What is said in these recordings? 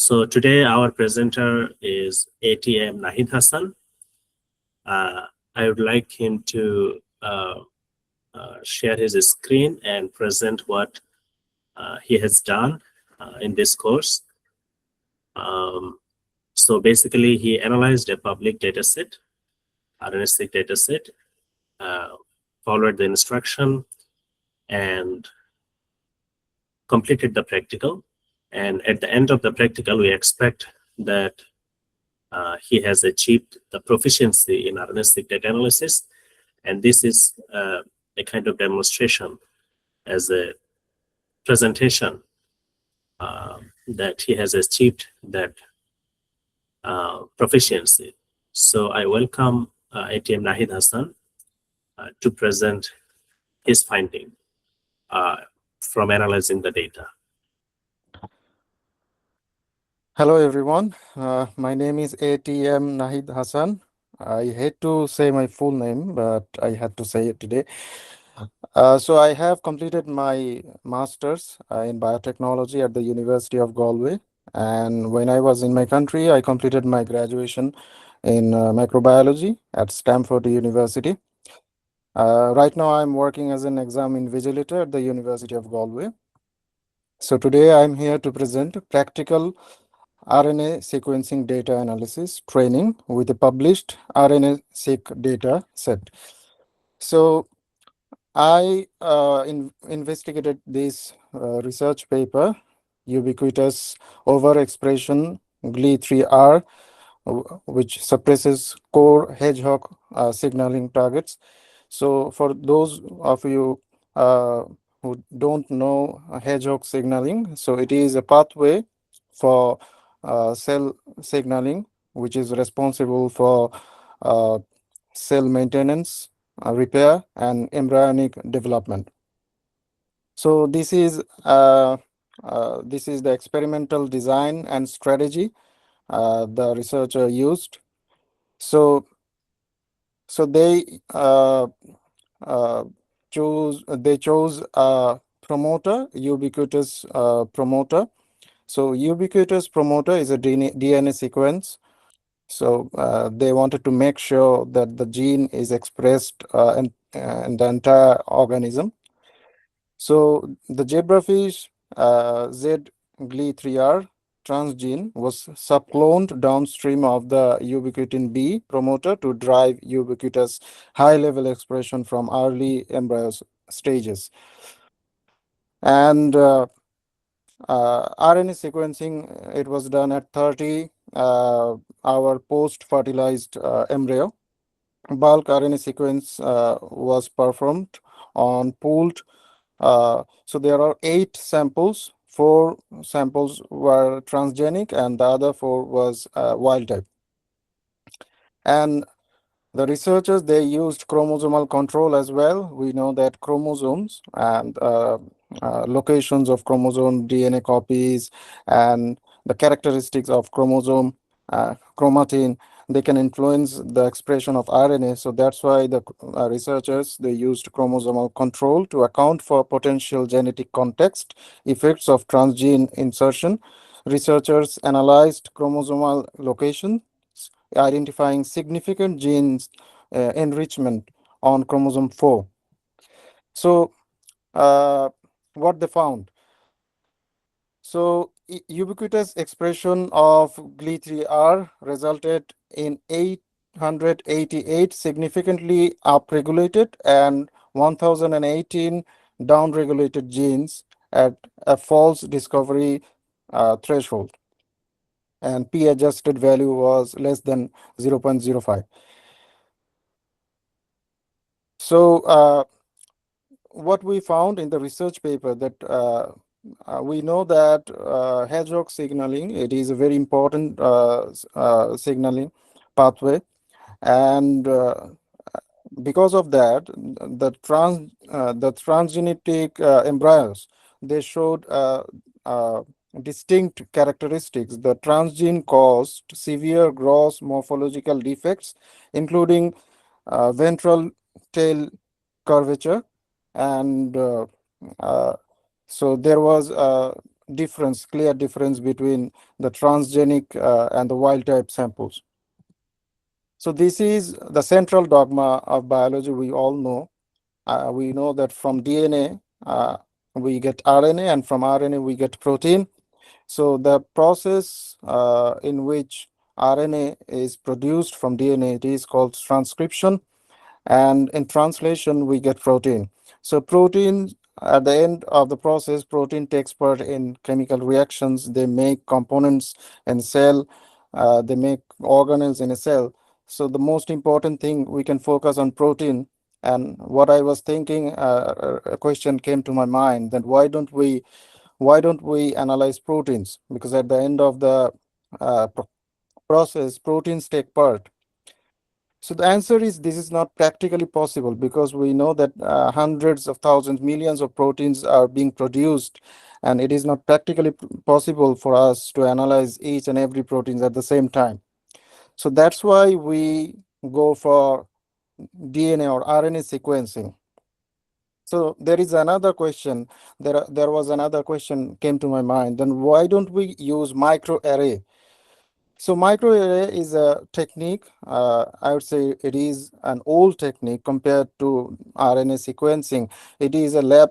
So today our presenter is ATM Nahid Hasan. I would like him to share his screen and present what he has done in this course. So basically, he analyzed a public dataset, RNA-Seq dataset, followed the instruction, and completed the practical. And at the end of the practical, we expect that he has achieved the proficiency in RNA-Seq data analysis. And this is a kind of demonstration as a presentation that he has achieved that proficiency. So I welcome ATM Nahid Hasan to present his finding from analyzing the data. Hello, everyone. My name is ATM Nahid Hasan. I hate to say my full name, but I had to say it today. So I have completed my master's in biotechnology at the University of Galway. And when I was in my country, I completed my graduation in microbiology at Stanford University. Right now, I'm working as an exam invigilator at the University of Galway. So today, I'm here to present practical RNA sequencing data analysis training with a published RNA-Seq data set. So I investigated this research paper, ubiquitous overexpression GLI3R, which suppresses core hedgehog signaling targets. So for those of you who don't know hedgehog signaling, so it is a pathway for cell signaling, which is responsible for cell maintenance, repair, and embryonic development. So this is the experimental design and strategy the researcher used. So they chose a promoter, ubiquitous promoter. So ubiquitous promoter is a DNA sequence. So they wanted to make sure that the gene is expressed in the entire organism. So the zebrafish Z-GLI3R transgene was subcloned downstream of the ubiquitin B promoter to drive ubiquitous high-level expression from early embryo stages. And RNA sequencing, it was done at 30 hour post-fertilized embryo. Bulk RNA sequence was performed on pooled. So there are 8 samples. 4 samples were transgenic and the other 4 was wild type. And the researchers, they used chromosomal control as well. We know that chromosomes and locations of chromosome DNA copies and the characteristics of chromosome chromatin, they can influence the expression of RNA. So that's why the researchers, they used chromosomal control to account for potential genetic context effects of transgene insertion. Researchers analyzed chromosomal location, identifying significant genes enrichment on chromosome 4. So what they found? So ubiquitous expression of GLI3R resulted in 888 significantly upregulated and 1018 downregulated genes at a false discovery threshold. And p-adjusted value was less than 0.05. So what we found in the research paper that we know that hedgehog signaling, it is a very important signaling pathway, and because of that, the transgenic embryos, they showed distinct characteristics. The transgene caused severe gross morphological defects, including ventral tail curvature, and so there was difference, clear difference between the transgenic and the wild type samples. So this is the central dogma of biology. We all know. We know that from DNA we get RNA, and from RNA we get protein. So the process in which RNA is produced from DNA, it is called transcription, and in translation we get protein. So protein, at the end of the process, protein takes part in chemical reactions. They make components in cell, they make organelles in a cell. So the most important thing, we can focus on protein. And what I was thinking, a question came to my mind, that why don't we analyze proteins? Because at the end of the process, proteins take part. So the answer is, this is not practically possible, because we know that hundreds of thousands, millions of proteins are being produced, and it is not practically possible for us to analyze each and every proteins at the same time. So that's why we go for DNA or RNA sequencing. So there is another question. There was another question came to my mind. Then why don't we use microarray? So microarray is a technique. I would say it is an old technique compared to RNA sequencing. It is a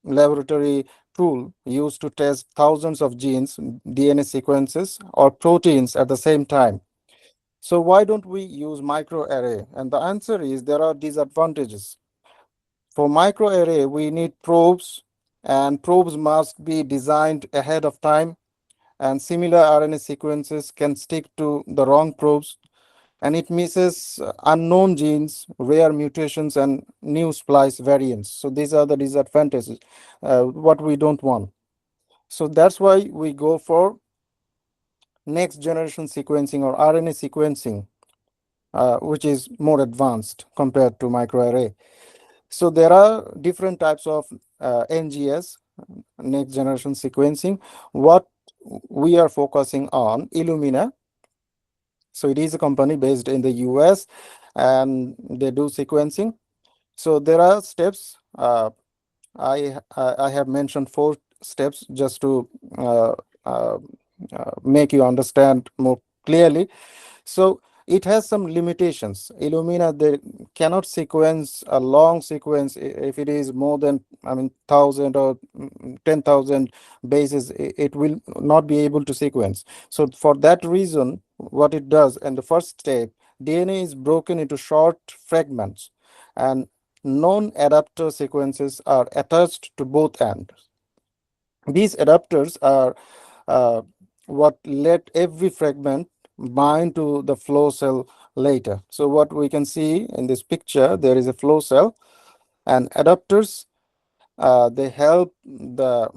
laboratory tool used to test thousands of genes, DNA sequences, or proteins at the same time. So why don't we use microarray? And the answer is, there are disadvantages. For microarray, we need probes, and probes must be designed ahead of time, and similar RNA sequences can stick to the wrong probes, and it misses unknown genes, rare mutations, and new splice variants. So these are the disadvantages, what we don't want. So that's why we go for next generation sequencing or RNA sequencing, which is more advanced compared to microarray. So there are different types of NGS, next generation sequencing. What we are focusing on, Illumina. So it is a company based in the US, and they do sequencing. So there are steps. I have mentioned 4 steps just to uh, uh, make you understand more clearly. So it has some limitations. Illumina, they cannot sequence a long sequence. If it is more than, 1,000 or 10,000 bases, it will not be able to sequence. So for that reason, what it does, and the first step, DNA is broken into short fragments, and non-adapter sequences are attached to both ends. These adapters are uh, what let every fragment bind to the flow cell later. So what we can see in this picture, there is a flow cell, and adapters, they help the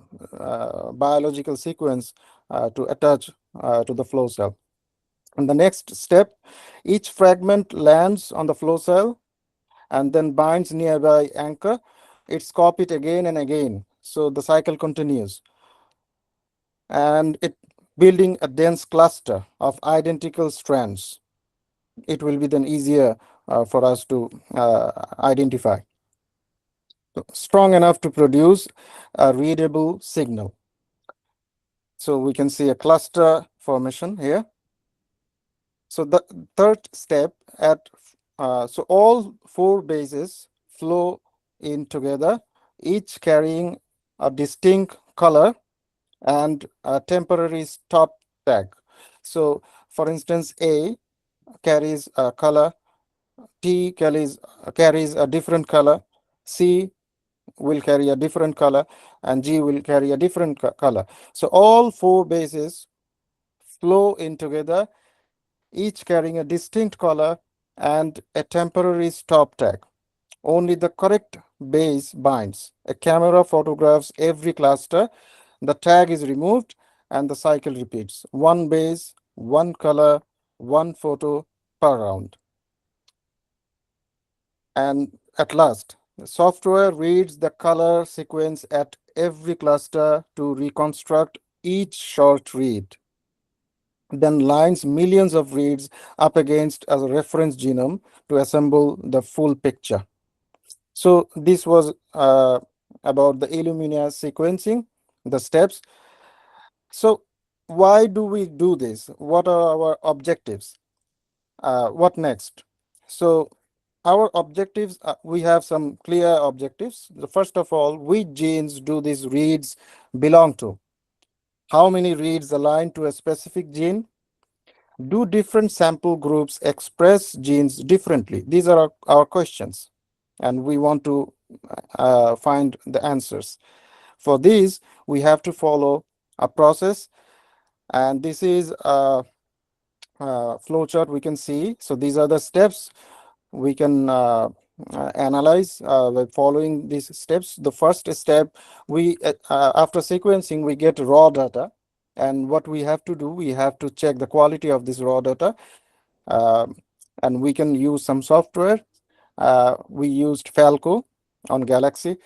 biological sequence to attach to the flow cell. And the next step, each fragment lands on the flow cell and then binds nearby anchor. It's copied again and again. So the cycle continues, and it building a dense cluster of identical strands. It will be then easier for us to identify. Strong enough to produce a readable signal. So we can see a cluster formation here. So the third step, so all 4 bases flow in together, each carrying a distinct color and a temporary stop tag. So for instance, A carries a color, T carries a different color, C will carry a different color, and G will carry a different color. So all 4 bases flow in together, each carrying a distinct color and a temporary stop tag. Only the correct base binds. A camera photographs every cluster, the tag is removed, and the cycle repeats. 1 base, 1 color, 1 photo per round. And at last, the software reads the color sequence at every cluster to reconstruct each short read, then lines millions of reads up against a reference genome to assemble the full picture. So this was about the Illumina sequencing, the steps. So why do we do this? What are our objectives? What next? So our objectives, we have some clear objectives. The first of all, which genes do these reads belong to? How many reads align to a specific gene? Do different sample groups express genes differently? These are our questions, and we want to find the answers. For these, we have to follow a process, and this is a flow chart we can see. So these are the steps we can analyze by following these steps. The first step, we after sequencing, we get raw data, and what we have to do, we have to check the quality of this raw data, um, and we can use some software. We used Falco on Galaxy,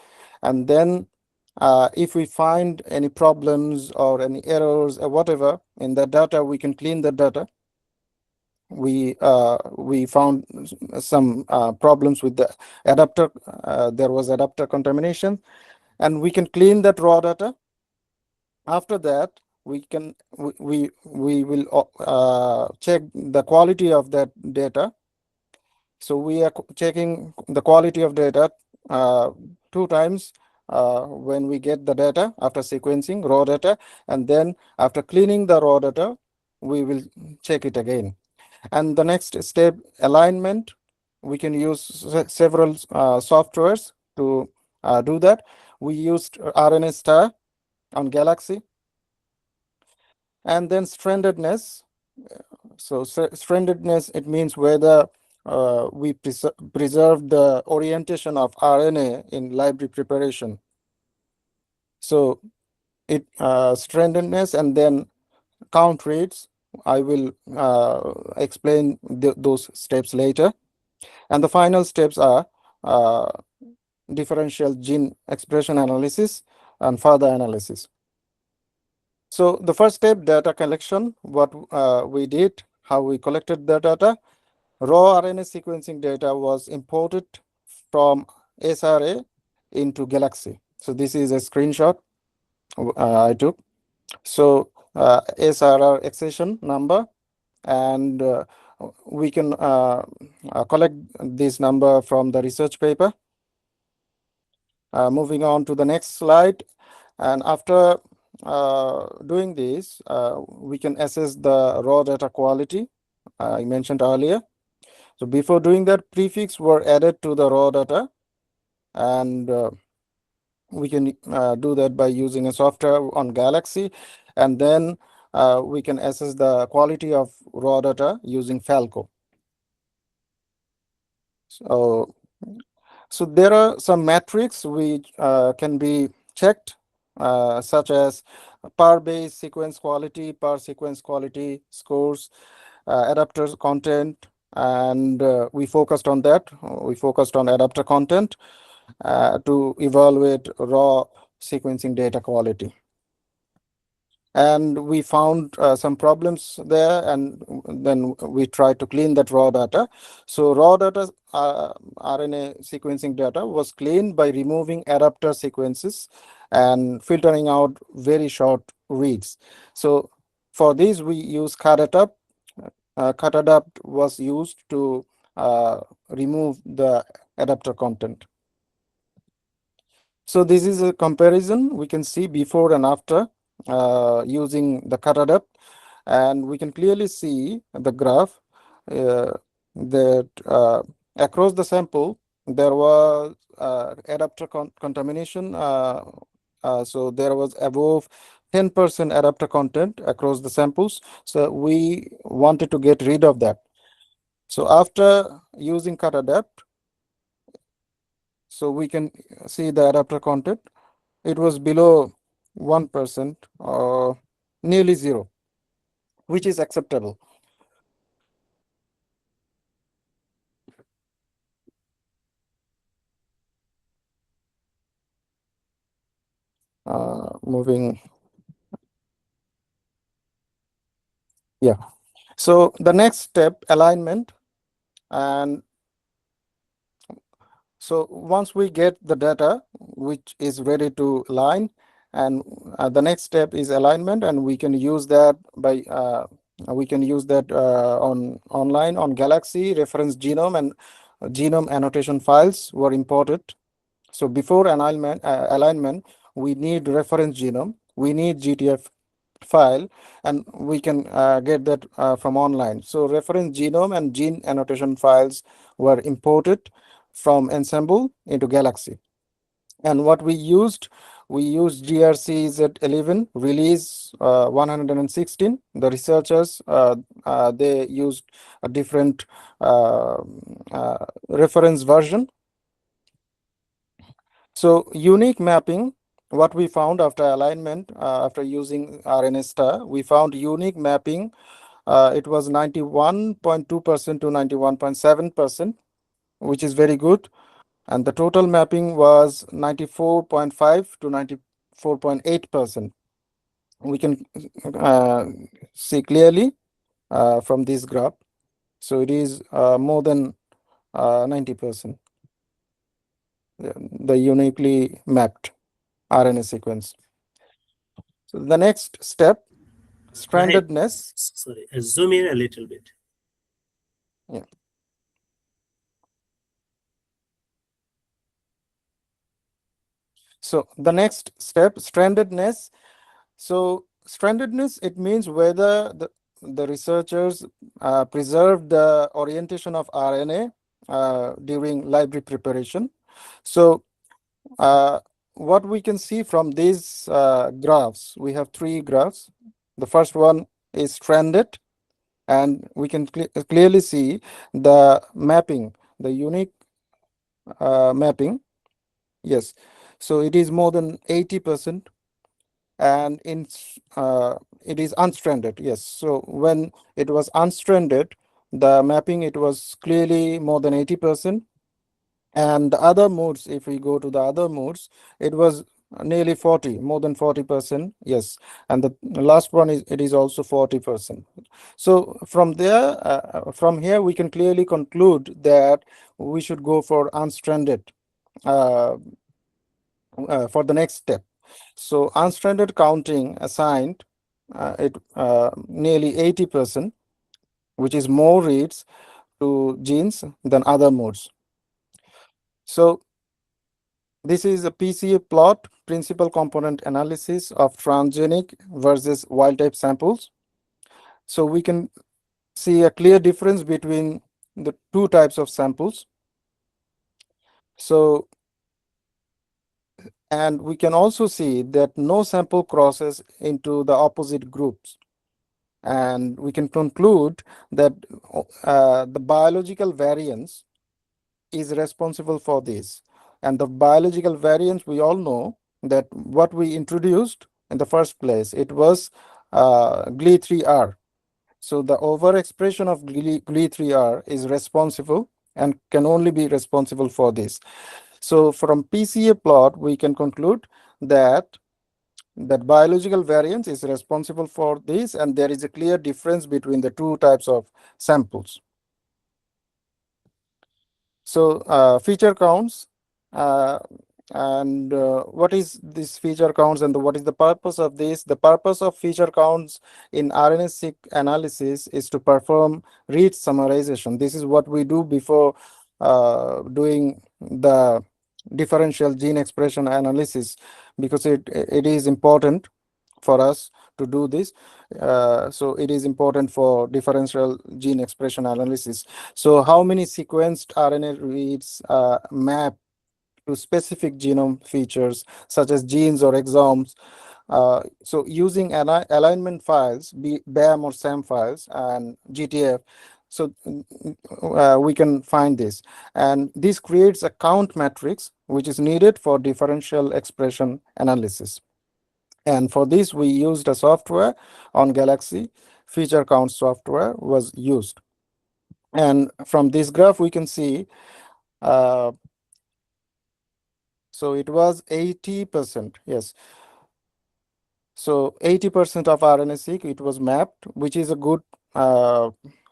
and then if we find any problems or any errors or whatever in the data, we can clean the data. We found some problems with the adapter. There was adapter contamination, and we can clean that raw data. After that, we will check the quality of that data. So we are checking the quality of data uh, 2 times, when we get the data after sequencing raw data, and then after cleaning the raw data, we will check it again. And the next step, alignment. We can use several softwares to do that. We used RNA star on Galaxy. And then strandedness. So strandedness, it means whether we preserve the orientation of RNA in library preparation. So it strandedness, and then count rates. I will explain those steps later. And the final steps are uh, differential gene expression analysis and further analysis. So the first step, data collection, what we did, how we collected the data. Raw RNA sequencing data was imported from SRA into Galaxy. So this is a screenshot I took. So SRR accession number, and we can collect this number from the research paper. Moving on to the next slide. And after doing this, we can assess the raw data quality I mentioned earlier. So before doing that, prefix were added to the raw data, and we can do that by using a software on Galaxy, and then we can assess the quality of raw data using Falco. So there are some metrics which can be checked, such as per base sequence quality, per sequence quality scores, adapter content, and we focused on that. We focused on adapter content to evaluate raw sequencing data quality. And we found some problems there, and then we tried to clean that raw data. So raw data, RNA sequencing data, was cleaned by removing adapter sequences and filtering out very short reads. So for this, we use Cutadapt. Cutadapt was used to remove the adapter content. So this is a comparison. We can see before and after using the Cutadapt, and we can clearly see the graph that across the sample there was adapter contamination. So there was above 10% adapter content across the samples. So we wanted to get rid of that. So after using Cutadapt, so we can see the adapter content. It was below 1% or nearly zero, which is acceptable. Moving, yeah. So the next step, alignment. And so once we get the data which is ready to align, And the next step is alignment, and we can use that by on online on Galaxy. Reference genome and genome annotation files were imported. So before alignment, we need reference genome, we need GTF file, and we can get that from online. So reference genome and gene annotation files were imported from Ensemble into Galaxy. And what we used GRCZ11 release 116. The researchers they used a different reference version. So unique mapping, what we found after alignment, after using RNA star, we found unique mapping. It was 91.2% to 91.7%, which is very good. And the total mapping was 94.5 to 94.8%. We can see clearly from this graph. So it is more than 90%, the uniquely mapped RNA sequence. So the next step, Mahid, strandedness. sorry, zoom in a little bit. Yeah. So the next step, strandedness. So strandedness, it means whether the researchers preserve the orientation of RNA during library preparation. So what we can see from these graphs, we have three graphs. The first one is stranded, and we can clearly see the mapping, the unique mapping. Yes, so it is more than 80%, and it is unstranded. Yes, so when it was unstranded, the mapping, it was clearly more than 80%. And the other modes, if we go to the other modes, it was nearly 40, more than 40%. Yes, and the last one is, it is also 40%. So from there, from here, we can clearly conclude that we should go for unstranded for the next step. So unstranded counting assigned it nearly 80%, which is more reads to genes than other modes. So this is a PCA plot, principal component analysis of transgenic versus wild type samples. So we can see a clear difference between the two types of samples. So, and we can also see that no sample crosses into the opposite groups. And we can conclude that the biological variance is responsible for this. And the biological variance, we all know that what we introduced in the first place, it was GLI3R. So the overexpression of GLI3R is responsible and can only be responsible for this. So from PCA plot, we can conclude that biological variance is responsible for this, and there is a clear difference between the two types of samples. So feature counts, uh, and what is this feature counts, and what is the purpose of this? The purpose of feature counts in RNA-seq analysis is to perform read summarization. This is what we do before doing the differential gene expression analysis, because it is important for us to do this. So it is important for differential gene expression analysis. So how many sequenced RNA reads map to specific genome features such as genes or exomes. So using alignment files, be BAM or SAM files and GTF, so we can find this. And this creates a count matrix which is needed for differential expression analysis. And for this, we used a software on Galaxy. Feature count software was used. And from this graph, we can see, so it was 80%, yes. So 80% of RNA-seq, it was mapped, which is a good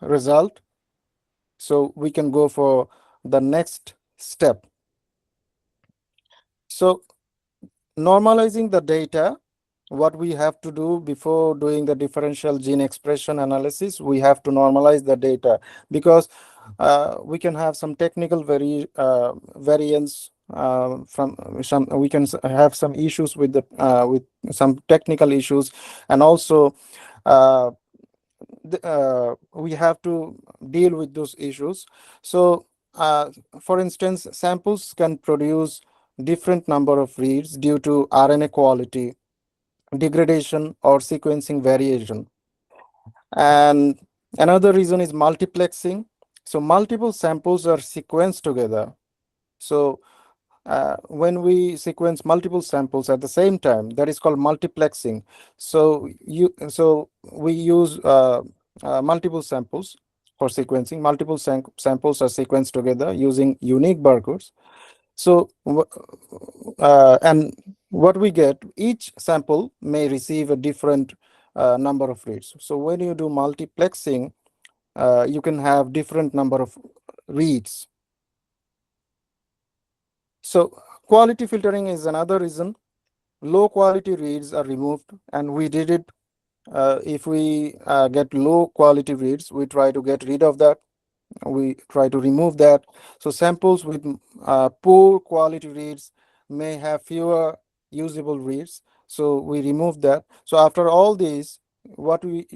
result. So we can go for the next step. So normalizing the data, what we have to do before doing the differential gene expression analysis, we have to normalize the data, because we can have some technical variance from some, we can have some issues with the with some technical issues, and also uh, we have to deal with those issues. So for instance, samples can produce different number of reads due to RNA quality, degradation, or sequencing variation. And another reason is multiplexing. So multiple samples are sequenced together. So when we sequence multiple samples at the same time, that is called multiplexing. So we use multiple samples for sequencing. Multiple samples are sequenced together using unique barcodes. So and what we get, each sample may receive a different number of reads. So when you do multiplexing, you can have different number of reads. So quality filtering is another reason. Low quality reads are removed, and we did it. If we get low quality reads, we try to get rid of that. We try to remove that. So samples with poor quality reads may have fewer usable reads. So we remove that. So after all these, what we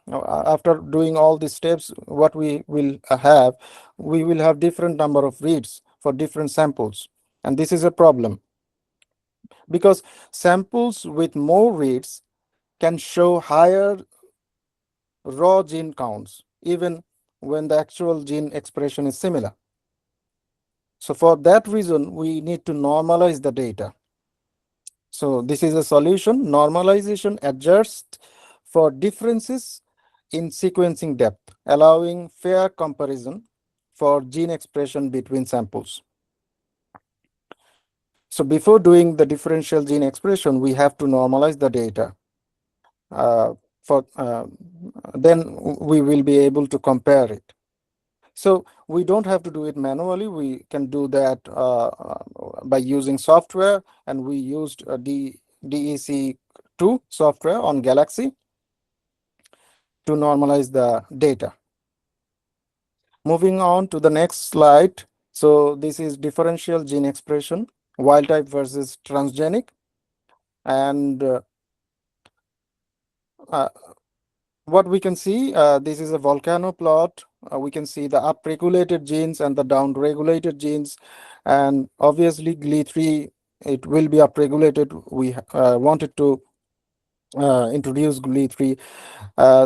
after doing all these steps, what we will have different number of reads for different samples, and this is a problem, because samples with more reads can show higher raw gene counts, even when the actual gene expression is similar. So for that reason, we need to normalize the data. So this is a solution. Normalization adjusts for differences in sequencing depth, allowing fair comparison for gene expression between samples. So before doing the differential gene expression, we have to normalize the data. Uh, for then we will be able to compare it. So we don't have to do it manually. We can do that by using software, and we used DEC2 software on Galaxy to normalize the data. Moving on to the next slide. So this is differential gene expression, wild type versus transgenic. And uh, what we can see, this is a volcano plot. We can see the upregulated genes and the downregulated genes, and obviously GLI3, it will be upregulated. We wanted to introduce GLI3.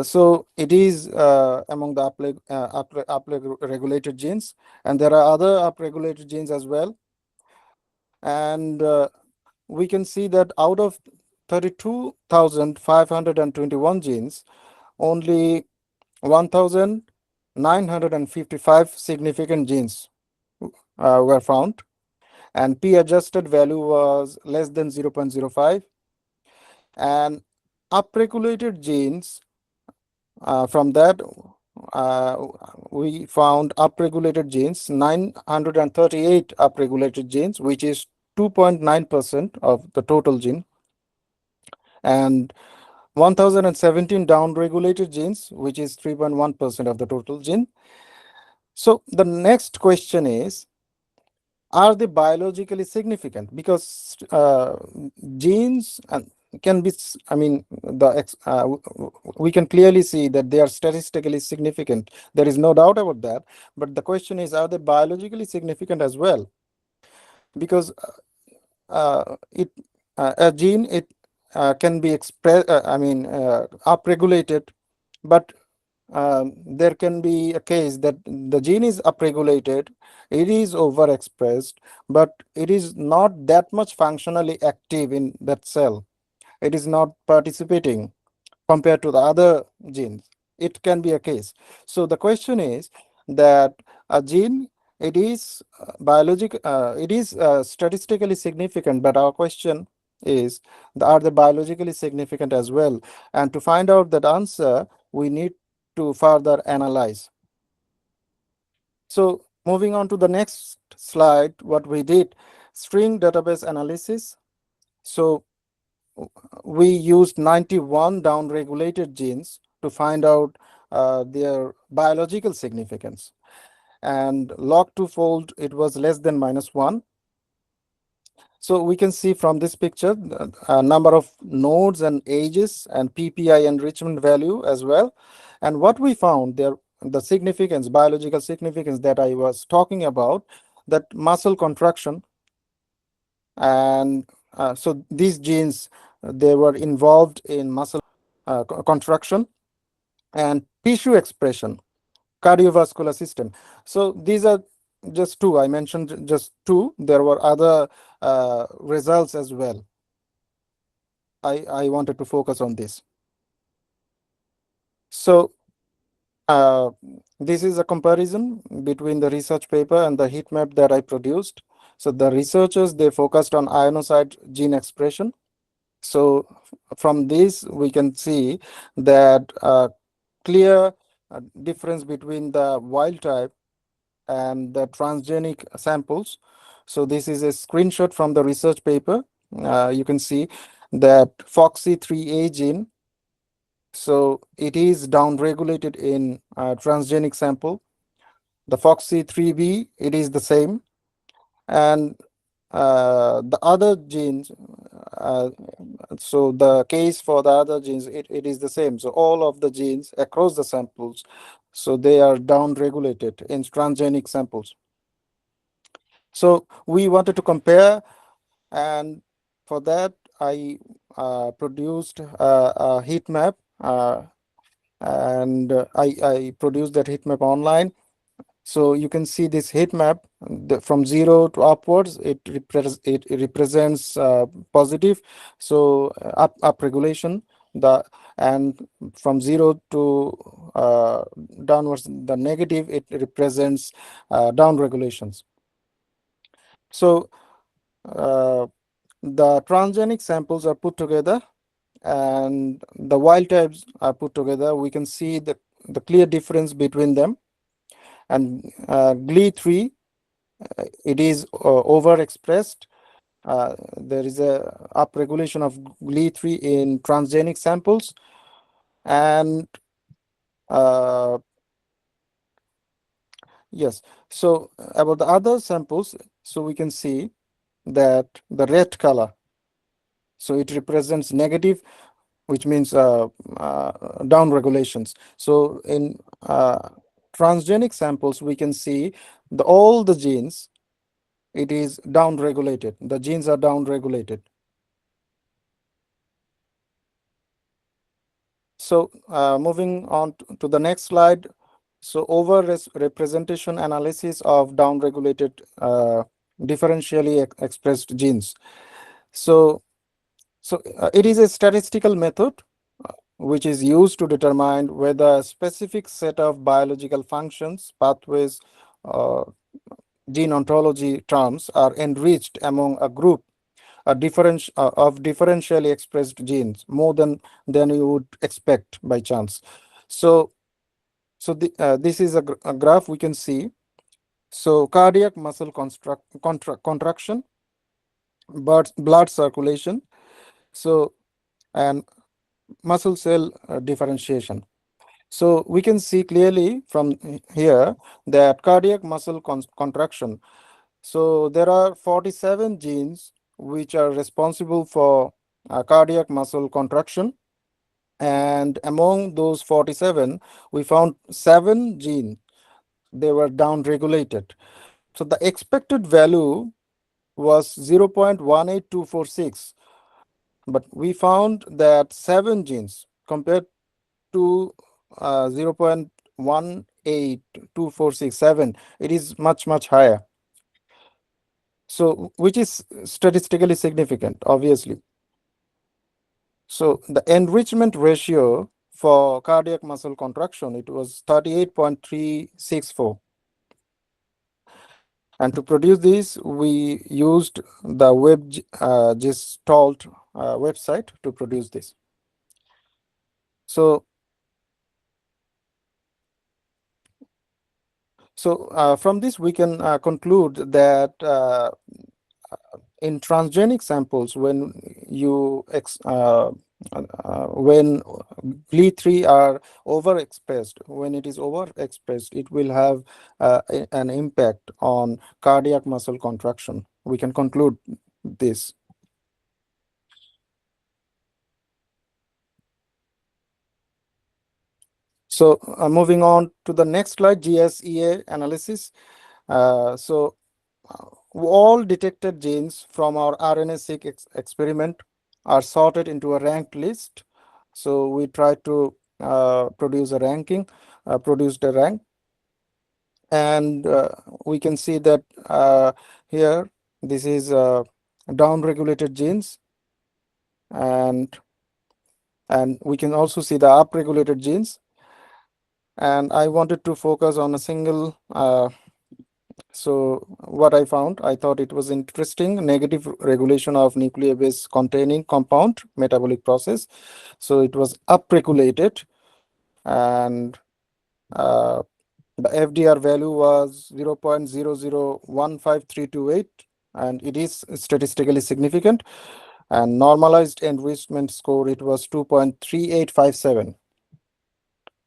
So it is among the upregulated genes, and there are other upregulated genes as well. And we can see that out of 32,521 genes, only 1,955 significant genes were found, and p-adjusted value was less than 0.05. And upregulated genes, from that, uh, we found upregulated genes, 938 upregulated genes, which is 2.9% of the total gene, and 1,017 downregulated genes, which is 3.1% of the total gene. So the next question is, are they biologically significant? Because genes can be, I mean, we can clearly see that they are statistically significant. There is no doubt about that. But the question is, are they biologically significant as well? Because it a gene, it can be expressed, upregulated, but there can be a case that the gene is upregulated, it is overexpressed, but it is not that much functionally active in that cell. It is not participating compared to the other genes. It can be a case. So the question is that a gene, it is it is statistically significant, but our question is, are they biologically significant as well? And to find out that answer, we need to further analyze. So moving on to the next slide, what we did, string database analysis. So we used 91 downregulated genes to find out their biological significance. And log 2 fold, it was less than -1. So we can see from this picture a number of nodes and ages and PPI enrichment value as well. And what we found there, the significance, biological significance that I was talking about, that muscle contraction. And so these genes, they were involved in muscle contraction and tissue expression, cardiovascular system. So these are just two. I mentioned just two. There were other results as well. I wanted to focus on this. So uh, this is a comparison between the research paper and the heat map that I produced. So the researchers, they focused on ionocyte gene expression. So from this, we can see that clear difference between the wild type and the transgenic samples. So this is a screenshot from the research paper. You can see that FOXY3A gene, so it is downregulated in transgenic sample. The FOXY3B, it is the same. And the other genes, uh, so the case for the other genes, it is the same. So all of the genes across the samples, so they are downregulated in transgenic samples. So we wanted to compare, and for that I produced a heat map, and I produced that heat map online. So you can see this heat map, from 0 to upwards, it represents positive, so up regulation. The and from 0 to downwards, the negative, it represents down regulations. So the transgenic samples are put together and the wild types are put together. We can see the clear difference between them. And GLE3, it is overexpressed. There is a upregulation of GLE3 in transgenic samples. And yes, so about the other samples, so we can see that the red color, so it represents negative, which means down regulations. So in transgenic samples, we can see all the genes, it is down regulated. The genes are down regulated. So moving on to the next slide. So over representation analysis of down regulated differentially expressed genes. So it is a statistical method which is used to determine whether a specific set of biological functions, pathways, uh, gene ontology terms are enriched among a group of differentially expressed genes more than you would expect by chance. So this is a graph we can see. So cardiac muscle contraction, but blood circulation, so and muscle cell differentiation. So we can see clearly from here that cardiac muscle contraction. So there are 47 genes which are responsible for cardiac muscle contraction. And among those 47, we found 7 genes, they were downregulated. So the expected value was 0.18246, but we found that 7 genes compared to 0.18247, it is much higher. So which is statistically significant, obviously. So the enrichment ratio for cardiac muscle contraction, it was 38.364. And to produce this, we used the Gestalt website to produce this. So from this, we can conclude that in transgenic samples, when when GLI3 are overexpressed, when it is overexpressed, it will have an impact on cardiac muscle contraction. We can conclude this. So moving on to the next slide, GSEA analysis. So all detected genes from our RNA-seq experiment are sorted into a ranked list. So we try to produce a ranking, produced a rank, and we can see that here this is down-regulated genes, and we can also see the up-regulated genes. And I wanted to focus on a single. So what I found, I thought it was interesting, negative regulation of nucleobase containing compound metabolic process. So it was upregulated, and the FDR value was 0.0015328, and it is statistically significant. And normalized enrichment score, it was 2.3857.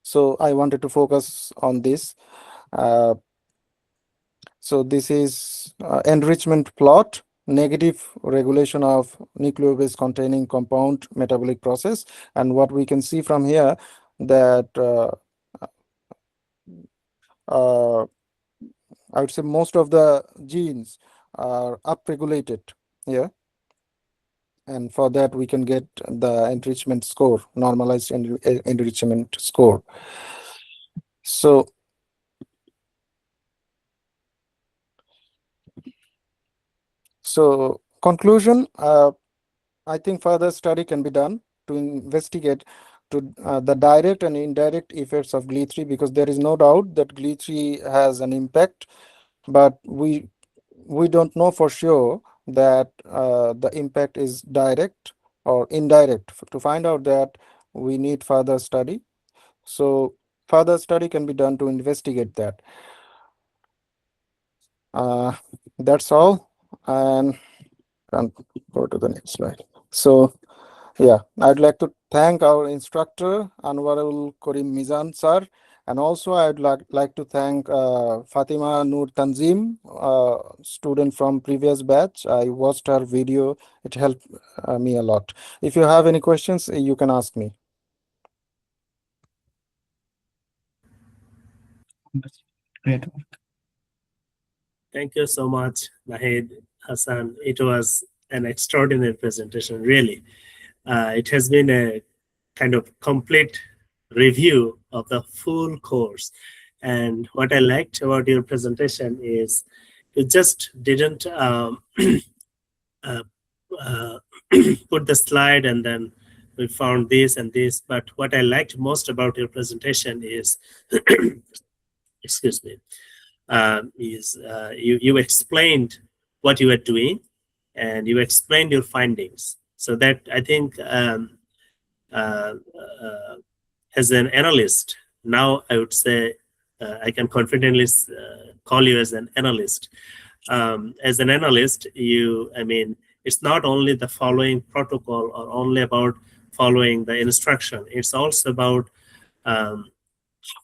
So I wanted to focus on this. So this is enrichment plot, negative regulation of nucleobase containing compound metabolic process. And what we can see from here that I would say most of the genes are upregulated here. And for that, we can get the enrichment score, normalized enrichment score. So conclusion, I think further study can be done to investigate to the direct and indirect effects of GLI3, because there is no doubt that GLI3 has an impact, but we don't know for sure that the impact is direct or indirect. To find out that, we need further study. So further study can be done to investigate that. That's all, and can go to the next slide. So yeah, I'd like to thank our instructor, Anwarul Karim Mizan sir, and also I'd like to thank Fatima Noor Tanzim, student from previous batch. I watched her video. It helped me a lot. If you have any questions, you can ask me. Great. Thank you so much, Nahid, Hasan. It was an extraordinary presentation, really. It has been a kind of complete review of the full course. And what I liked about your presentation is you just didn't uh, put the slide and then we found this and this. But what I liked most about your presentation is, excuse me, you explained what you were doing and you explained your findings. So that I think uh, as an analyst, now I would say I can confidently call you as an analyst. As an analyst, it's not only the following protocol or only about following the instruction. It's also about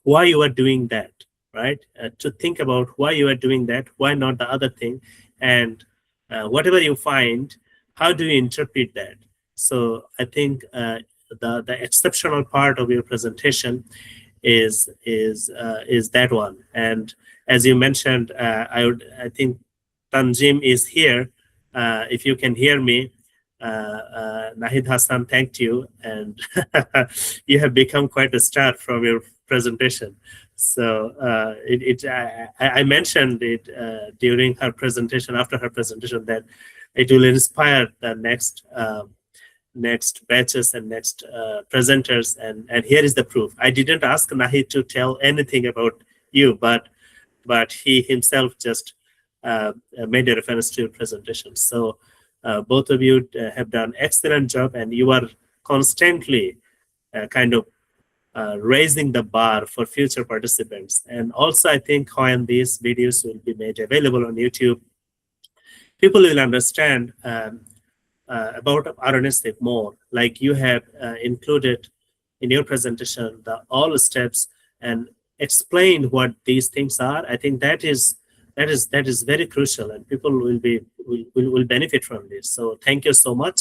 why you are doing that, right? To think about why you are doing that, why not the other thing, and whatever you find, how do you interpret that? So I think the exceptional part of your presentation is that one. And as you mentioned, I think Tanjim is here. If you can hear me, Nahid Hassan thanked you, and you have become quite a star from your presentation. So I mentioned it during her presentation, after her presentation, that it will inspire the next batches and next presenters. And here is the proof. I didn't ask Nahid to tell anything about you, but he himself just made a reference to your presentation. So both of you have done excellent job, and you are constantly kind of raising the bar for future participants. And also, I think when these videos will be made available on YouTube, people will understand about RNA-Seq more. Like you have included in your presentation all steps and explained what these things are. I think that is very crucial, and people will benefit from this. So thank you so much.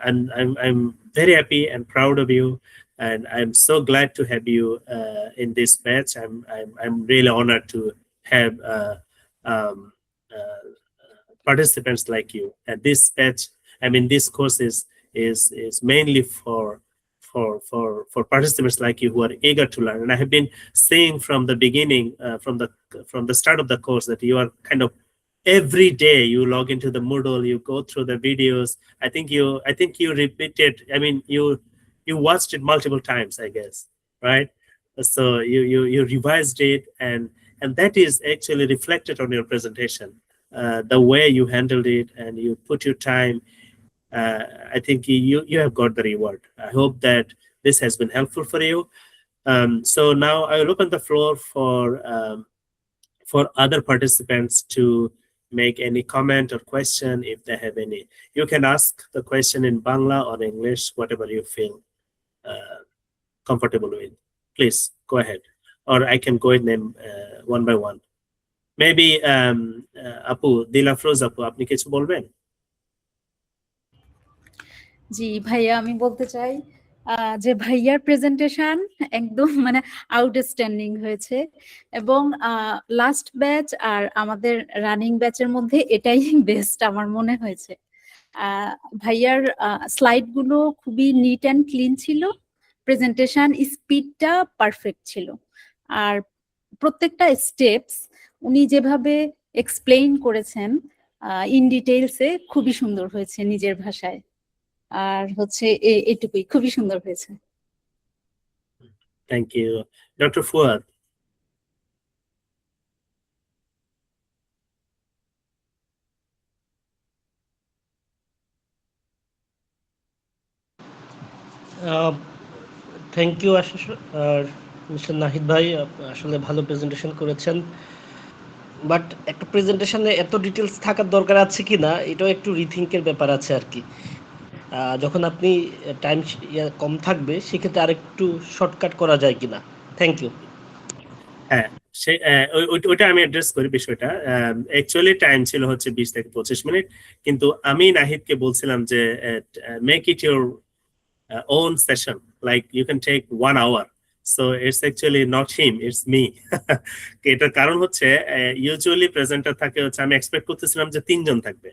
And I'm very happy and proud of you, and I'm so glad to have you in this batch. I'm really honored to have um, uh, participants like you. And this batch, I mean, this course is mainly for participants like you who are eager to learn. And I have been saying from the beginning, from the start of the course, that you are kind of every day you log into the Moodle, you go through the videos. I think you repeated. I mean, you watched it multiple times, I guess, right? So you revised it, and that is actually reflected on your presentation. The way you handled it and you put your time, I think you have got the reward. I hope that this has been helpful for you. So now I will open the floor for other participants to make any comment or question if they have any. You can ask the question in Bangla or English, whatever you feel comfortable with. Please go ahead, or I can go in them one by one. Maybe আপু দিলাফরোজ আপু, আপনি কিছু বলবেন? জি ভাইয়া, আমি বলতে চাই যে ভাইয়ার প্রেজেন্টেশন একদম মানে আউটস্ট্যান্ডিং হয়েছে, এবং লাস্ট ব্যাচ আর আমাদের রানিং ব্যাচের মধ্যে এটাই বেস্ট আমার মনে হয়েছে। ভাইয়ার স্লাইডগুলো খুবই নিট অ্যান্ড ক্লিন ছিল, প্রেজেন্টেশন স্পিডটা পারফেক্ট ছিল, আর প্রত্যেকটা স্টেপস উনি যেভাবে এক্সপ্লেইন করেছেন ইন ডিটেইলসে খুবই সুন্দর হয়েছে নিজের ভাষায়। আর হচ্ছে এটুকুই, খুবই সুন্দর হয়েছে। Thank you. Doctor Fuad. Thank you mister Nahid ভাই, আসলে ভালো প্রেজেন্টেশন করেছেন, বাট একটা প্রেজেন্টেশনে এত ডিটেলস থাকার দরকার আছে কি না এটাও একটু রিথিঙ্কের ব্যাপার আছে আর কি। যখন আপনি টাইম কম থাকবে সেক্ষেত্রে আরেকটু শর্টকাট করা যায় কিনা। Thank you. হ্যাঁ, ওইটা আমি অ্যাড্রেস করি বিষয়টা। অ্যাকচুয়ালি টাইম ছিল হচ্ছে 20 থেকে 25 মিনিট, কিন্তু আমি নাহিদকে বলছিলাম যে make it your own session, like you can take 1 hour. So it's actually not him, it's me. এটার কারণ হচ্ছে ইউজুয়ালি প্রেজেন্টার থাকে হচ্ছে, আমি এক্সপেক্ট করতেছিলাম যে 3 জন থাকবে,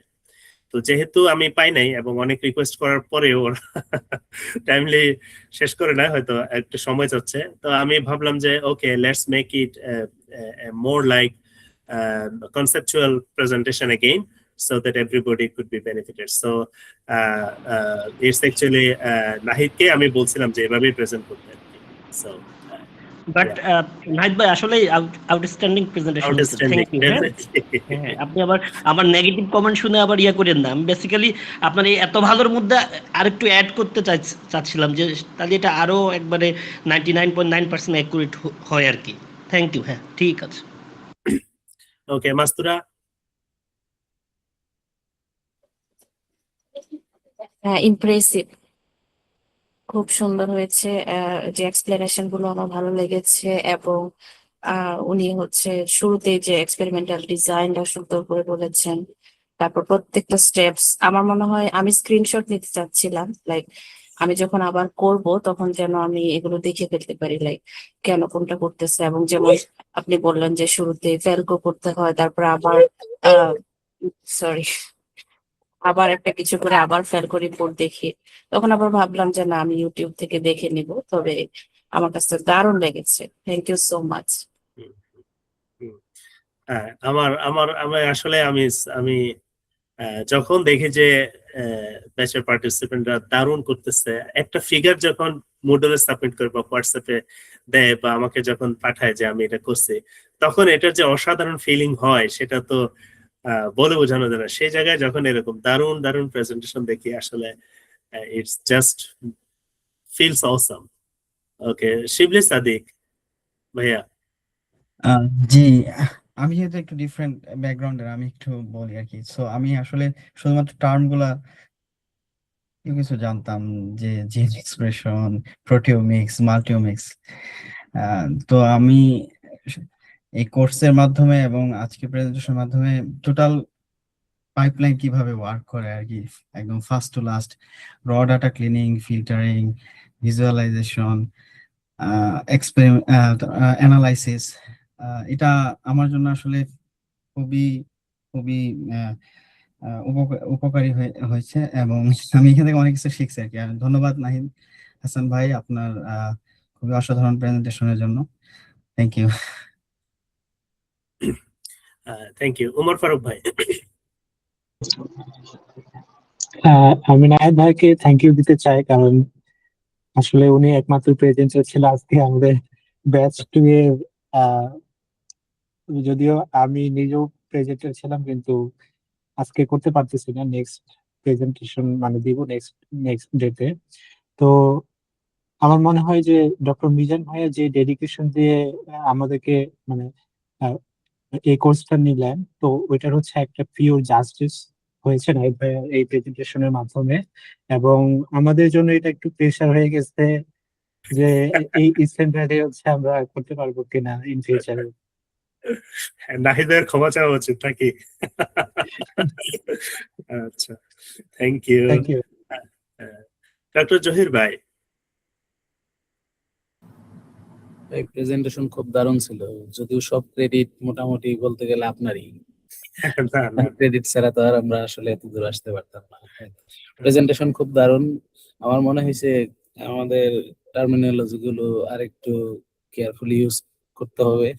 তো যেহেতু আমি পাই নাই এবং অনেক রিকোয়েস্ট করার পরেও টাইমলি শেষ করে না, হয়তো একটু সময় যাচ্ছে, তো আমি ভাবলাম যে okay, let's make it more like conceptual presentation again, so that everybody could be benefited. So it's actually নাহিদকে আমি বলছিলাম যে এভাবেই প্রেজেন্ট করতে। So বাট নাহিদ ভাই আসলে আউটস্ট্যান্ডিং প্রেজেন্টেশন হয়েছে। Thank you. হ্যাঁ, আপনি আবার আমার নেগেটিভ কমেন্ট শুনে আবার ইয়া করেন না। আমি বেসিক্যালি আপনার এই এত ভালোর মধ্যে আরেকটু অ্যাড করতে চাচ্ছিলাম যে তাহলে এটা আরো একবারে 99.9% অ্যাকুরেট হয় আর কি। Thank you. হ্যাঁ, ঠিক আছে। ওকে, মাস্তুরা। ইমপ্রেসিভ, খুব সুন্দর হয়েছে। যে এক্সপ্লেনেশন গুলো আমার ভালো লেগেছে, এবং উনি হচ্ছে শুরুতে যে এক্সপেরিমেন্টাল ডিজাইনটা সুন্দর করে বলেছেন, তারপর প্রত্যেকটা স্টেপস আমার মনে হয় আমি স্ক্রিনশট নিতে চাচ্ছিলাম, লাইক আমি যখন আবার করব তখন যেন আমি এগুলো দেখে ফেলতে পারি, লাইক কেন কোনটা করতেছে। এবং যেমন আপনি বললেন যে শুরুতে ফেলকো করতে হয়, তারপর আবার সরি আবার একটা কিছু করে আবার ফেলকো রিপোর্ট দেখি, তখন আবার ভাবলাম যে না, আমি ইউটিউব থেকে দেখে নিব। তবে আমার কাছে দারুণ লেগেছে, থ্যাংক ইউ সো মাচ। আমার আমার আমার আসলে আমি যখন দেখি যে ব্যাচের পার্টিসিপেন্টরা দারুণ করতেছে, একটা ফিগার যখন মুডলে সাবমিট করে বা হোয়াটসঅ্যাপে দেয় বা আমাকে যখন পাঠায় যে আমি এটা করছি, তখন এটার যে অসাধারণ ফিলিং হয় সেটা তো বলে বোঝানো যায় না। সেই জায়গায় যখন এরকম দারুণ দারুণ প্রেজেন্টেশন দেখি, আসলে ইটস জাস্ট ফিলস অসাম। ওকে, শিবলি সাদিক ভাইয়া। জি, আমি যেহেতু একটু ডিফারেন্ট ব্যাকগ্রাউন্ডের, আমি একটু বলি আর কি। সো আমি আসলে শুধুমাত্র টার্ম গুলা কিছু জানতাম, যে জিন এক্সপ্রেশন, প্রোটিওমিক্স, মাল্টিওমিক্স। তো আমি এই কোর্সের মাধ্যমে এবং আজকে প্রেজেন্টেশনের মাধ্যমে টোটাল পাইপলাইন কিভাবে ওয়ার্ক করে আর কি, একদম first to last, raw data cleaning, filtering, visualisation, analysis, এটা আমার জন্য আসলে খুবই খুবই আহ, উপকারী হয়েছে, এবং আমি এখান থেকে অনেক কিছু শিখছি আর কি। আর ধন্যবাদ নাহিদ হাসান ভাই, আপনার খুবই অসাধারণ প্রেজেন্টেশনের জন্য। Thank you. Thank you. Umar Faruk ভাই। আমি নাহিদ ভাইকে থ্যাংক ইউ দিতে চাই, কারণ আসলে উনি একমাত্র প্রেজেন্টার ছিল আজকে আমাদের ব্যাচ টু এর। আহ, যদিও আমি নিজেও প্রেজেন্টার ছিলাম, কিন্তু আজকে করতে পারতেছি না, নেক্সট প্রেজেন্টেশন মানে দিব নেক্সট নেক্সট ডেতে। তো আমার মনে হয় যে ডক্টর মিজান ভাইয়া যে ডেডিকেশন দিয়ে আমাদেরকে মানে আহ, এই কোর্সটা নিলেন, তো ওইটার হচ্ছে একটা পিওর জাস্টিস হয়েছে নাহিদ ভাইয়ার এই প্রেজেন্টেশনের মাধ্যমে। এবং আমাদের জন্য এটা একটু প্রেশার হয়ে গেছে যে এই স্ট্যান্ডার্ডে হচ্ছে আমরা করতে পারবো কিনা ইন ফিউচারে। নাহিদের ক্ষমা চাওয়া উচিত নাকি? আচ্ছা, thank you. Thank you. Doctor Zahir ভাই। এই প্রেজেন্টেশন খুব দারুণ ছিল, যদিও সব ক্রেডিট মোটামুটি বলতে গেলে আপনারই। না, না, ক্রেডিট ছাড়া তো আর আমরা আসলে এত দূর আসতে পারতাম না। প্রেজেন্টেশন খুব দারুণ। আমার মনে হয়েছে আমাদের টার্মিনোলজি গুলো আরেকটু কেয়ারফুলি ইউজ করতে হবে,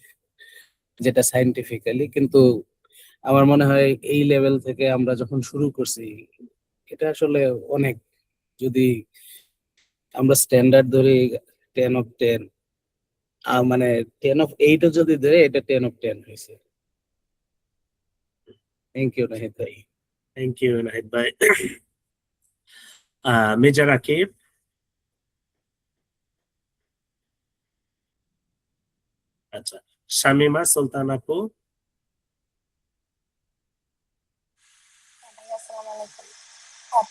যেটা সাইন্টিফিক্যালি। কিন্তু আমার মনে হয় এই লেভেল থেকে আমরা যখন শুরু করছি, এটা আসলে অনেক, যদি আমরা স্ট্যান্ডার্ড ধরি 10/10, মানে 10/8 যদি ধরে, এটা 10/10 হয়েছে। থ্যাংক ইউ নাহিদ ভাই। থ্যাংক ইউ নাহিদ ভাই। মেজর আকিব। আচ্ছা, শামিমা সুলতান আপু।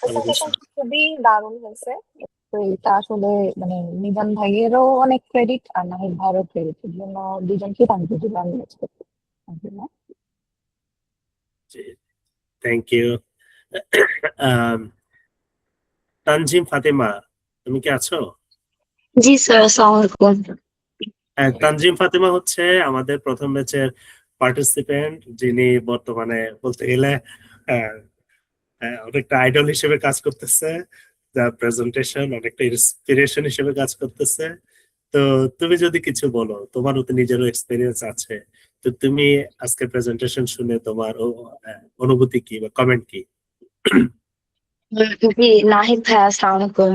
প্রেজেন্টেশন খুবই দারুণ হয়েছে। তো এটা আসলে মানে নিজাম ভাইয়েরও অনেক ক্রেডিট আর নাহিদ ভাইয়েরও ক্রেডিট, এর জন্য দুজনকে থ্যাংক ইউ দিলাম। Thank you. তানজিম ফাতেমা, তুমি কি আছো? জি স্যার, আসসালামু আলাইকুম। তানজিম ফাতেমা হচ্ছে আমাদের প্রথম ব্যাচের পার্টিসিপেন্ট, যিনি বর্তমানে বলতে গেলে অনেকটা আইডল হিসেবে কাজ করতেছে। তার প্রেজেন্টেশন অনেকটা ইন্সপিরেশন হিসেবে কাজ করতেছে। তো তুমি যদি কিছু বলো, তোমারও তো নিজেরও এক্সপিরিয়েন্স আছে, তো তুমি আজকে প্রেজেন্টেশন শুনে তোমার অনুভূতি কি বা কমেন্ট কি? জি নাহিদ ভাই, আসসালামু আলাইকুম।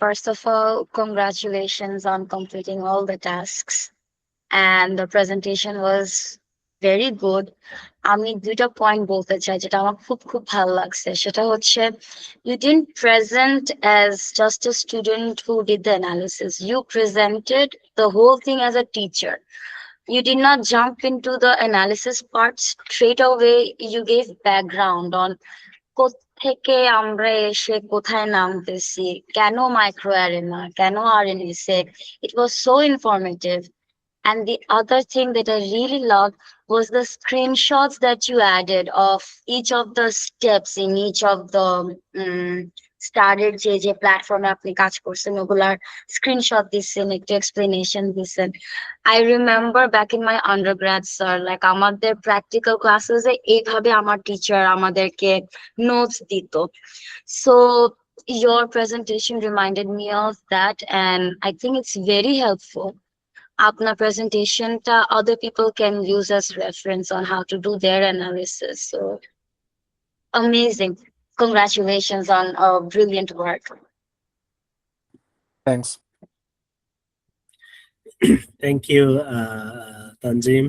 First of all, congratulations on completing all the tasks, and the presentation was very good. আমি দুইটা পয়েন্ট বলতে চাই যেটা আমার খুব খুব ভালো লাগছে, সেটা হচ্ছে you didn't present as just a student who did the analysis. You presented the whole thing as a teacher. You did not jump into the analysis part straight away. You gave background on থেকে আমরা এসে কোথায় নামতেছি, কেন micro RNA, কেন RNA-Seq. It was so informative. And the other thing that I really loved was the screenshots that you added of each of the steps in each of the started যে প্ল্যাটফর্মে আপনি কাজ করছেন, ওগুলার screenshot দিচ্ছেন, একটু explanation দিচ্ছেন। I remember back in my undergrad, sir, like আমাদের প্র্যাকটিক্যাল ক্লাসেস এইভাবে আমার টিচার আমাদেরকে নোটস দিত। So your presentation reminded me of that, and I think it's very helpful. Apna presentation ta other people can use as reference on how to do their analysis. So amazing. Congratulations on a brilliant work. Thanks. Thank you Tanzim.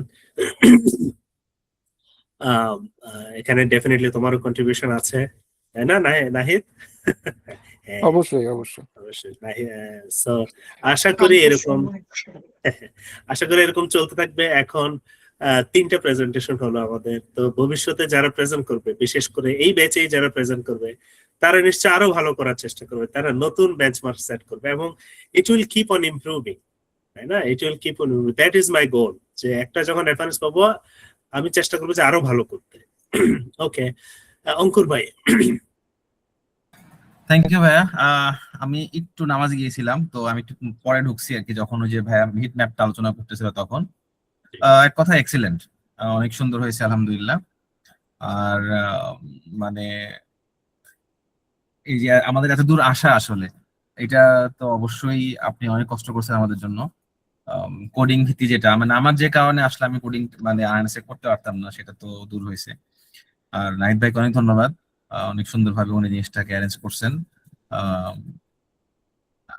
এখানে definitely তোমারও contribution আছে, তাই না নাহিদ? হ্যাঁ, অবশ্যই অবশ্যই। অবশ্যই। So আশা করি Thank you so এরকম much. আশা করি এরকম চলতে থাকবে। এখন 3টা প্রেজেন্টেশন হলো আমাদের। তো ভবিষ্যতে যারা প্রেজেন্ট করবে, বিশেষ করে এই ব্যাচেই যারা প্রেজেন্ট করবে, তারা নিশ্চয় আরো ভালো করার চেষ্টা করবে, তারা নতুন বেঞ্চমার্ক সেট করবে এবং it will keep on improving, তাই না? It will keep on improving, that is my goal, যে একটা যখন রেফারেন্স পাবো আমি চেষ্টা করবো যে আরো ভালো করতে। ওকে, অঙ্কুর ভাই। থ্যাংক ইউ ভাইয়া। আমি একটু নামাজে গিয়েছিলাম, তো আমি একটু পরে ঢুকছি আর কি, যখন ওই যে ভাইয়া হিট ম্যাপটা আলোচনা করতেছিল তখন। এক কথা এক্সিলেন্ট, অনেক সুন্দর হয়েছে আলহামদুলিল্লাহ। আর মানে এই যে আমাদের এত দূর আসা, আসলে এটা তো অবশ্যই আপনি অনেক কষ্ট করছেন আমাদের জন্য। কোডিং ভীতি যেটা, মানে আমার যে কারণে আসলে আমি কোডিং মানে আরএনএস করতে পারতাম না, সেটা তো দূর হয়েছে। আর নাহিদ ভাইকে অনেক ধন্যবাদ, অনেক সুন্দরভাবে উনি জিনিসটাকে অ্যারেঞ্জ করছেন।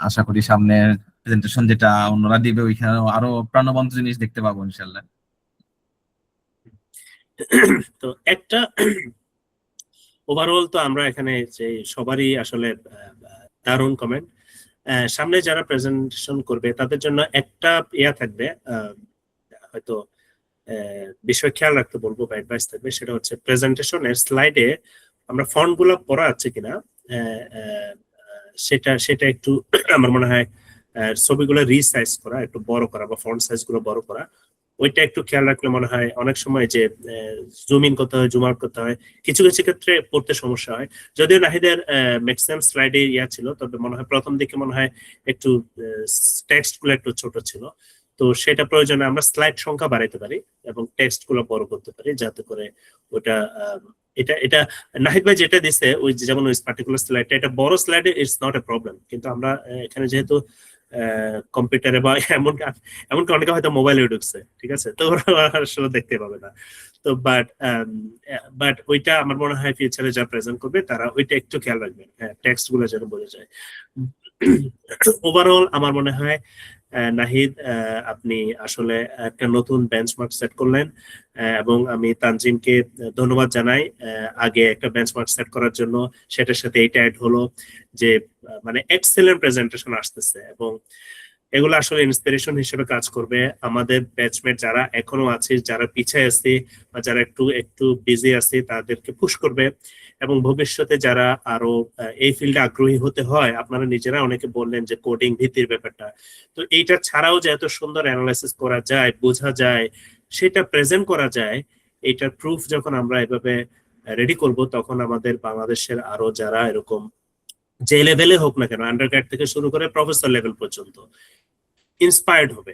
আশা করি সামনের প্রেজেন্টেশন যেটা অন্যরা দিবে ওইখানে আরো প্রাণবন্ত জিনিস দেখতে পাবো ইনশাল্লাহ। তো একটা ওভারঅল তো আমরা এখানে যে সবারই আসলে দারুণ কমেন্ট। সামনে যারা প্রেজেন্টেশন করবে তাদের জন্য একটা ইয়া থাকবে, হয়তো বিষয় খেয়াল রাখতে বলবো বা অ্যাডভাইস থাকবে, সেটা হচ্ছে প্রেজেন্টেশনের স্লাইডে আমরা ফন্ট গুলো পড়া আছে কিনা সেটা সেটা একটু আমার মনে হয় ছবিগুলো রিসাইজ করা, একটু বড় করা বা ফন্ট সাইজ গুলো বড় করা, ওইটা একটু খেয়াল রাখলে মনে হয় অনেক সময় যে জুম ইন করতে হয়, জুম আউট করতে হয়, কিছু কিছু ক্ষেত্রে পড়তে সমস্যা হয়। যদিও নাহিদের ম্যাক্সিমাম স্লাইডে ইয়া ছিল, তবে মনে হয় প্রথম দিকে মনে হয় একটু টেক্সট গুলো একটু ছোট ছিল। তো সেটা প্রয়োজনে আমরা স্লাইড সংখ্যা বাড়াইতে পারি এবং টেক্সট গুলো বড় করতে পারি, যাতে করে ওটা এটা এটা নাহিদ ভাই যেটা দিছে ওই যেমন ওই পার্টিকুলার স্লাইডটা, এটা বড় স্লাইডে ইটস নট এ প্রবলেম, কিন্তু আমরা এখানে যেহেতু কম্পিউটারে বা এমনকি অনেকে হয়তো মোবাইলে ঢুকছে, ঠিক আছে, তো ওরা আসলে দেখতে পাবে না। তো বাট ওইটা আমার মনে হয় ফিউচারে যা প্রেজেন্ট করবে তারা ওইটা একটু খেয়াল রাখবেন, টেক্সট গুলো যেন বোঝা যায়। ওভারঅল আমার মনে হয় নাহিদ আপনি আসলে একটা নতুন বেঞ্চমার্ক সেট করলেন, এবং আমি তানজিমকে ধন্যবাদ জানাই আগে একটা বেঞ্চমার্ক সেট করার জন্য। সেটার সাথে এইটা অ্যাড হলো যে মানে এক্সেলেন্ট প্রেজেন্টেশন আসতেছে, এবং এগুলো আসলে ইন্সপিরেশন হিসেবে কাজ করবে আমাদের ব্যাচমেট যারা এখনো আছে, যারা পিছিয়ে আছে বা যারা একটু একটু বিজি আছে, তাদেরকে পুশ করবে। এবং ভবিষ্যতে যারা আরো এই ফিল্ডে আগ্রহী হতে হয়, আপনারা নিজেরা অনেকে বললেন যে কোডিং ভীতির ব্যাপারটা, তো এইটা ছাড়াও যে এত সুন্দর অ্যানালাইসিস করা যায়, বোঝা যায়, সেটা প্রেজেন্ট করা যায়, এইটার প্রুফ যখন আমরা এভাবে রেডি করব, তখন আমাদের বাংলাদেশের আরো যারা এরকম যে লেভেলে হোক না কেন, আন্ডারগ্রেড থেকে শুরু করে প্রফেসর লেভেল পর্যন্ত ইন্সপায়ার্ড হবে